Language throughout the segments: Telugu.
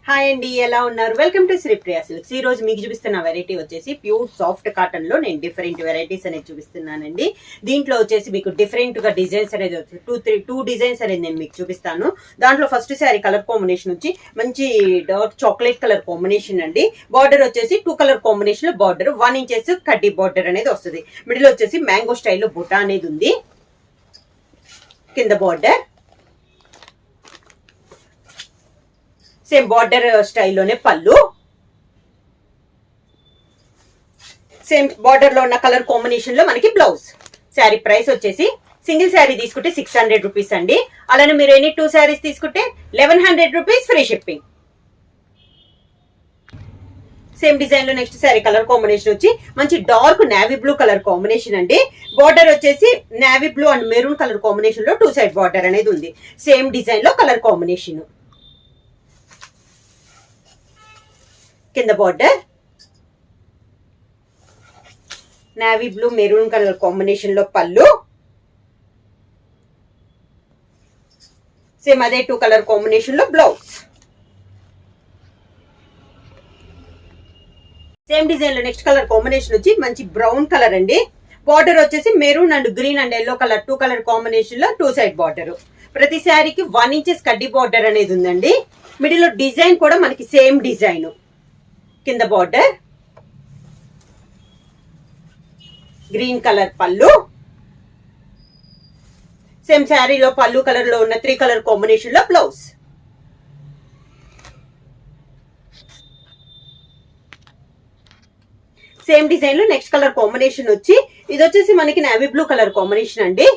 హాయ్ అండి, ఎలా ఉన్నారు? Welcome to Sripriya silks. ఈ రోజు మీకు చూపిస్తున్న వెరైటీ వచ్చేసి ప్యూర్ సాఫ్ట్ కాటన్ లో నేను డిఫరెంట్ వెరైటీస్ అనేది చూపిస్తున్నానండి. దీంట్లో వచ్చేసి మీకు డిఫరెంట్ గా డిజైన్స్ అనేది టూ డిజైన్స్ అనేది నేను మీకు చూపిస్తాను. దాంట్లో ఫస్ట్ శారీ కలర్ కాంబినేషన్ వచ్చి మంచి డార్క్ చాక్లెట్ కలర్ కాంబినేషన్ అండి. బార్డర్ వచ్చేసి 2 కలర్ కాంబినేషన్ లో బార్డర్ 1 ఇంచెస్ కడ్డీ బార్డర్ అనేది వస్తుంది. మిడిల్ వచ్చేసి మ్యాంగో స్టైల్లో బుటా అనేది ఉంది. కింద బార్డర్ సేమ్ బార్డర్ స్టైల్లోనే పళ్ళు, సేమ్ బార్డర్ లో ఉన్న కలర్ కాంబినేషన్ లో మనకి బ్లౌజ్. శారీ ప్రైస్ వచ్చేసి సింగిల్ శారీ తీసుకుంటే 600 రూపీస్ అండి. అలానే మీరు ఎనీ 2 శారీస్ తీసుకుంటే 1100 rupees free shipping. Same design లో నెక్స్ట్ శారీ కలర్ కాంబినేషన్ వచ్చి మంచి dark navy blue colour combination అండి. బార్డర్ వచ్చేసి navy blue and maroon colour combination లో 2 సైడ్ బార్డర్ అనేది ఉంది. సేమ్ డిజైన్ లో కలర్ కాంబినేషన్. కింద border navy blue maroon colour combination లో పళ్ళు, సేమ్ అదే 2 కలర్ కాంబినేషన్ లో బ్లౌజ్. సేమ్ డిజైన్ లో నెక్స్ట్ కలర్ కాంబినేషన్ వచ్చి మంచి బ్రౌన్ కలర్ అండి. బార్డర్ వచ్చేసి maroon and green and yellow colour 2 colour combination లో 2 సైడ్ బార్డర్. ప్రతి శారీకి 1 ఇంచెస్ కడ్డీ బార్డర్ అనేది ఉందండి. మిడిల్ లో డిజైన్ కూడా మనకి సేమ్ డిజైన్. కింద బార్డర్ గ్రీన్ కలర్ పళ్ళు, సేమ్ శారీలో పళ్ళు కలర్ లో ఉన్న 3 కలర్ కాంబినేషన్ లో బ్లౌజ్. సేమ్ డిజైన్ లో నెక్స్ట్ కలర్ కాంబినేషన్ వచ్చి ఇది వచ్చేసి మనకి నేవీ బ్లూ కలర్ కాంబినేషన్ అండి.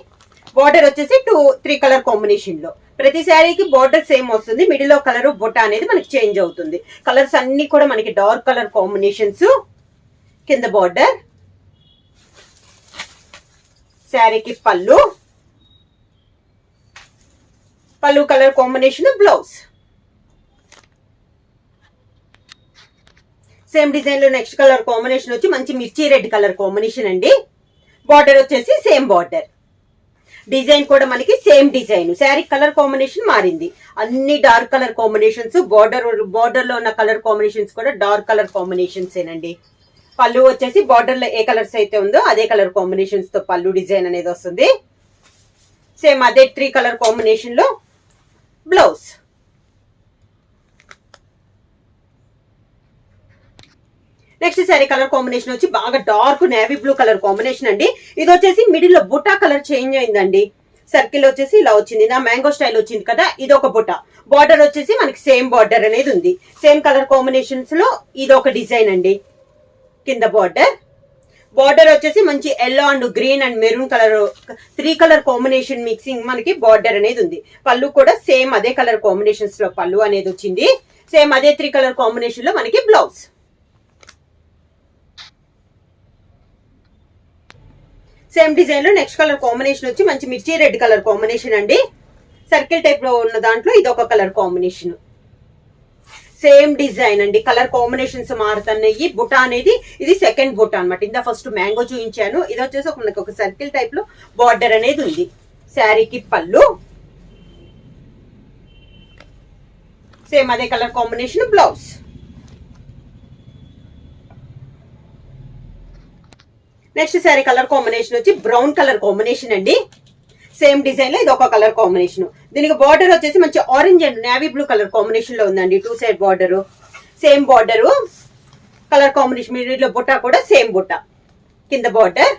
బార్డర్ వచ్చేసి 3 కలర్ కాంబినేషన్ లో. ప్రతి శారీకి బార్డర్ సేమ్ వస్తుంది. మిడిల్ లో కలర్ బొట్ట అనేది మనకి చేంజ్ అవుతుంది. కలర్స్ అన్ని కూడా మనకి డార్క్ కలర్ కాంబినేషన్స్. కింద బార్డర్, శారీకి పళ్ళు colour combination blouse. Same design లో నెక్స్ట్ కలర్ కాంబినేషన్ వచ్చి మంచి మిర్చి రెడ్ కలర్ కాంబినేషన్ అండి. బార్డర్ వచ్చేసి సేమ్ బార్డర్. డిజైన్ కూడా మనకి same design. Sari colour combination మారింది. అన్ని డార్క్ కలర్ కాంబినేషన్స్. బార్డర్ లో ఉన్న కలర్ కాంబినేషన్స్ కూడా డార్క్ కలర్ కాంబినేషన్స్ ఏనండి. పళ్ళు వచ్చేసి బార్డర్ లో ఏ కలర్స్ అయితే ఉందో అదే కలర్ కాంబినేషన్స్ తో పళ్ళు డిజైన్ అనేది వస్తుంది. సేమ్ అదే 3 కలర్ కాంబినేషన్ లో blouse. Next sari colour combination వచ్చి బాగా dark navy blue colour combination అండి. ఇది వచ్చేసి మిడిల్ లో బుటా కలర్ చేంజ్ అయిందండి. సర్కిల్ వచ్చేసి ఇలా వచ్చింది. నా మ్యాంగో స్టైల్ వచ్చింది కదా, ఇది ఒక బుటా. బార్డర్ వచ్చేసి మనకి సేమ్ బార్డర్ అనేది ఉంది. సేమ్ కలర్ కాంబినేషన్స్ లో ఇది ఒక డిజైన్ అండి. కింద బార్డర్ వచ్చేసి మంచి yellow and green and maroon colour 3 colour combination mixing మనకి బార్డర్ అనేది ఉంది. పళ్ళు కూడా సేమ్ అదే కలర్ కాంబినేషన్స్ లో పళ్ళు అనేది వచ్చింది. సేమ్ అదే 3 కలర్ కాంబినేషన్ లో మనకి బ్లౌజ్. సేమ్ డిజైన్ లో నెక్స్ట్ కలర్ కాంబినేషన్ వచ్చి మంచి మిర్చి రెడ్ కలర్ కాంబినేషన్ అండి. సర్కిల్ టైప్ లో ఉన్న దాంట్లో ఇది ఒక కలర్ కాంబినేషన్. సేమ్ డిజైన్ అండి. కలర్ కాంబినేషన్స్ మారుతున్నాయి. బుట్ట అనేది ఇది సెకండ్ బుట్ట అనమాట. ఇందా ఫస్ట్ మ్యాంగో చూపించాను. ఇది వచ్చేసి మనకి ఒక సర్కిల్ టైప్ లో బార్డర్ అనేది ఉంది. శారీకి పళ్ళు, సేమ్ అదే colour combination blouse. Next sari colour combination వచ్చి బ్రౌన్ కలర్ కాంబినేషన్ అండి. సేమ్ డిజైన్ లో ఇది ఒక కలర్ కాంబినేషన్. దీనికి బార్డర్ వచ్చేసి మంచి orange and navy blue colour combination లో ఉందండి. 2 side border, same border colour combination. Middle లో బుట్ట కూడా సేమ్ బుట్ట. కింద బార్డర్,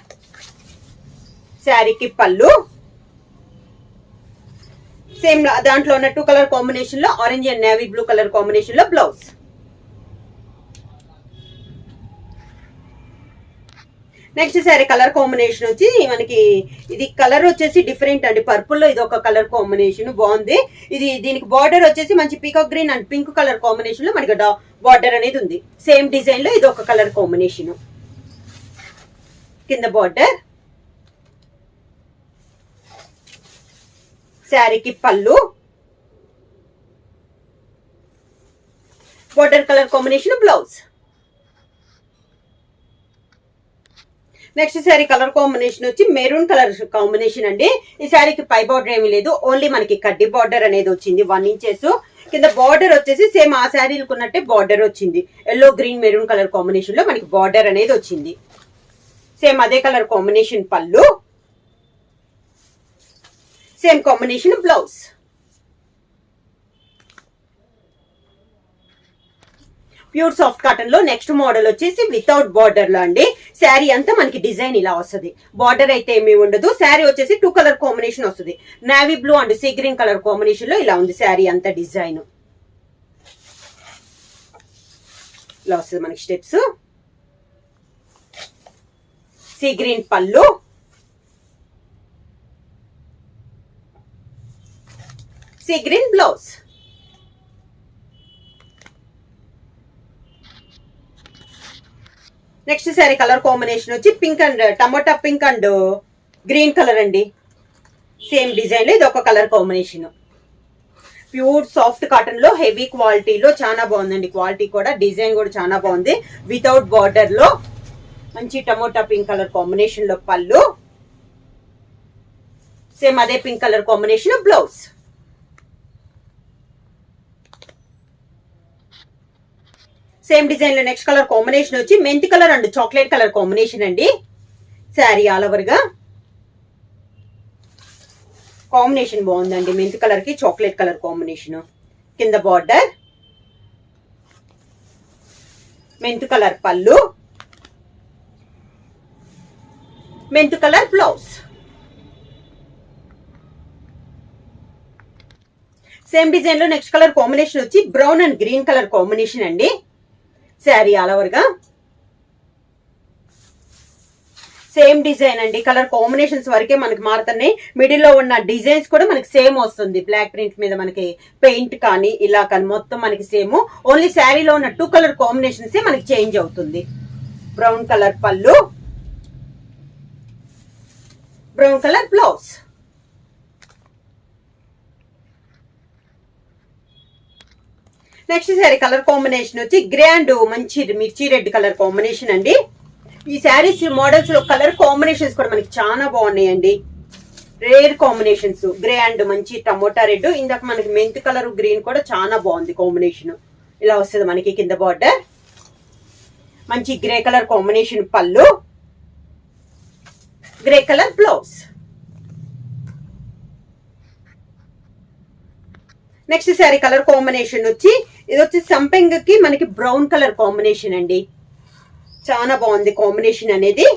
శారీకి పళ్ళు, సేమ్ దాంట్లో ఉన్న 2 కలర్ కాంబినేషన్ లో orange and navy blue colour combination లో blouse. Next sari colour combination వచ్చి మనకి ఇది కలర్ వచ్చేసి డిఫరెంట్ అండి. పర్పుల్ లో ఇది ఒక కలర్ కాంబినేషన్ బాగుంది. ఇది దీనికి బార్డర్ వచ్చేసి మంచి peacock green and pink colour combination లో మనకి బార్డర్ అనేది ఉంది. సేమ్ డిజైన్ లో ఇది ఒక కలర్ కాంబినేషన్. కింద బార్డర్, శారీకి పళ్ళు, border colour combination blouse. Next sari colour combination వచ్చి మెరూన్ కలర్ కాంబినేషన్ అండి. ఈ శారీకి పై బార్డర్ ఏమీ లేదు, ఓన్లీ మనకి కడ్డీ బార్డర్ అనేది వచ్చింది 1 ఇంచెస్. కింద బార్డర్ వచ్చేసి సేమ్ ఆ శారీలకు ఉన్నట్టే బార్డర్ వచ్చింది. Yellow green maroon colour combination లో మనకి బార్డర్ అనేది వచ్చింది. సేమ్ అదే కలర్ కాంబినేషన్ పళ్ళు, same combination blouse. Pure soft cotton లో నెక్స్ట్ మోడల్ వచ్చేసి వితౌట్ బార్డర్ లో అండి. శారీ అంతా మనకి డిజైన్ ఇలా వస్తుంది, బార్డర్ అయితే ఏమీ ఉండదు. శారీ వచ్చేసి 2 కలర్ కాంబినేషన్ వస్తుంది, navy blue and sea green colour combination లో ఇలా ఉంది శారీ అంతా డిజైన్. ఇలా వస్తుంది మనకి స్టెప్స్. సీ గ్రీన్ పళ్ళు, sea green blouse. Next sari colour combination వచ్చి pink and tomato pink and green colour అండి. సేమ్ డిజైన్ లో ఇది ఒక colour combination. Pure soft cotton లో హెవీ క్వాలిటీలో చాలా బాగుందండి. క్వాలిటీ కూడా డిజైన్ కూడా చాలా బాగుంది. వితౌట్ బార్డర్ లో మంచి టమోటా పింక్ కలర్ కాంబినేషన్ లో పళ్ళు, సేమ్ అదే pink colour combination blouse. Same design లో నెక్స్ట్ కలర్ కాంబినేషన్ వచ్చి మెంతి colour and chocolate colour combination అండి. శారీ ఆల్ ఓవర్ గా కాంబినేషన్ బాగుందండి. మెంతి కలర్ కి చాక్లెట్ కలర్ కాంబినేషన్. కింద బార్డర్, మెంతి కలర్ పళ్ళు, మెంతి కలర్ బ్లౌజ్. సేమ్ డిజైన్ లో నెక్స్ట్ కలర్ కాంబినేషన్ వచ్చి brown and green colour combination అండి. శారీ ఆల్ ఓవర్ గా సేమ్ డిజైన్ అండి. కలర్ కాంబినేషన్స్ వరకే మనకి మారుతున్నాయి. మిడిల్ లో ఉన్న డిజైన్స్ కూడా మనకి సేమ్ వస్తుంది. బ్లాక్ ప్రింట్ మీద మనకి పెయింట్ కానీ ఇలా కానీ మొత్తం మనకి సేమ్. ఓన్లీ శారీలో ఉన్న 2 కలర్ కాంబినేషన్స్ మనకి చేంజ్ అవుతుంది. బ్రౌన్ కలర్ పళ్ళు, brown colour blouse. Next sari colour combination వచ్చి గ్రే అండ్ మంచి మిర్చి రెడ్ కలర్ కాంబినేషన్ అండి. ఈ శారీస్ మోడల్స్ లో కలర్ కాంబినేషన్స్ కూడా మనకి చాలా బాగున్నాయండి. రేర్ కాంబినేషన్స్, గ్రే అండ్ మంచి టమోటా రెడ్. ఇందాక మనకి మెంతి కలర్ గ్రీన్ కూడా చాలా బాగుంది కాంబినేషన్. ఇలా వస్తుంది మనకి కింద బార్డర్. మంచి గ్రే కలర్ కాంబినేషన్ పళ్ళు, grey colour blouse. Next sari colour combination వచ్చి ఇది వచ్చి సంపెంగకి మనకి బ్రౌన్ కలర్ కాంబినేషన్ అండి. చాలా బాగుంది కాంబినేషన్ అనేది.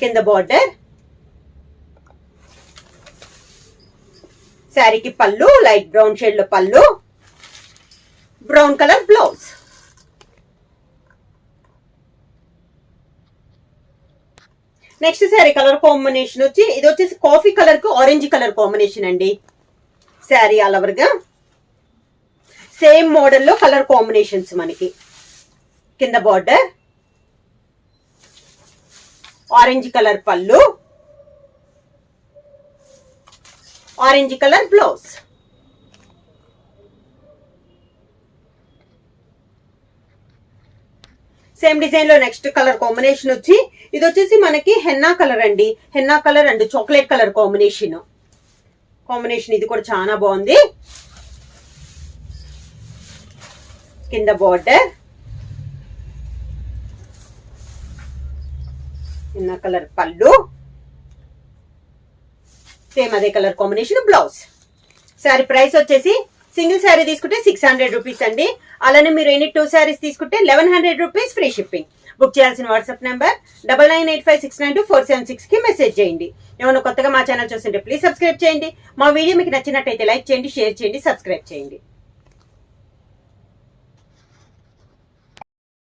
కింద బార్డర్, శారీకి పళ్ళు లైట్ బ్రౌన్ షేడ్ లో పళ్ళు, brown colour blouse. Next sari colour combination వచ్చి ఇది వచ్చేసి కాఫీ కలర్ కు ఆరెంజ్ కలర్ కాంబినేషన్ అండి. శారీ ఆల్ ఓవర్ గా సేమ్ మోడల్ లో కలర్ కాంబినేషన్స్ మనకి. కింద బార్డర్, ఆరెంజ్ కలర్ పళ్ళు, orange colour blouse. Same design లో నెక్స్ట్ కలర్ కాంబినేషన్ వచ్చి ఇది వచ్చేసి మనకి హెన్నా కలర్ అండి. Henna colour and chocolate colour combination. ఇది కూడా చాలా బాగుంది. కింద బార్డర్, హెన్నా కలర్ పళ్ళు, సేమ్ అదే colour combination blouse. Sari price వచ్చేసి సింగిల్ శారీ తీసుకుంటే 600 రూపీస్ అండి. అలానే మీరు ఎన్ని 2 శారీస్ తీసుకుంటే 1100 రూపీస్ ఫ్రీ షిప్పింగ్. బుక్ చేయాల్సిన వాట్సాప్ నెంబర్ 9985692476 కి మెసేజ్ చేయండి. ఏమైనా కొత్తగా మా ఛానల్ చూస్తుంటే ప్లీజ్ సబ్స్క్రైబ్ చేయండి. మా వీడియో మీకు నచ్చినట్టయితే లైక్ చేయండి, షేర్ చేయండి, సబ్స్క్రైబ్ చేయండి.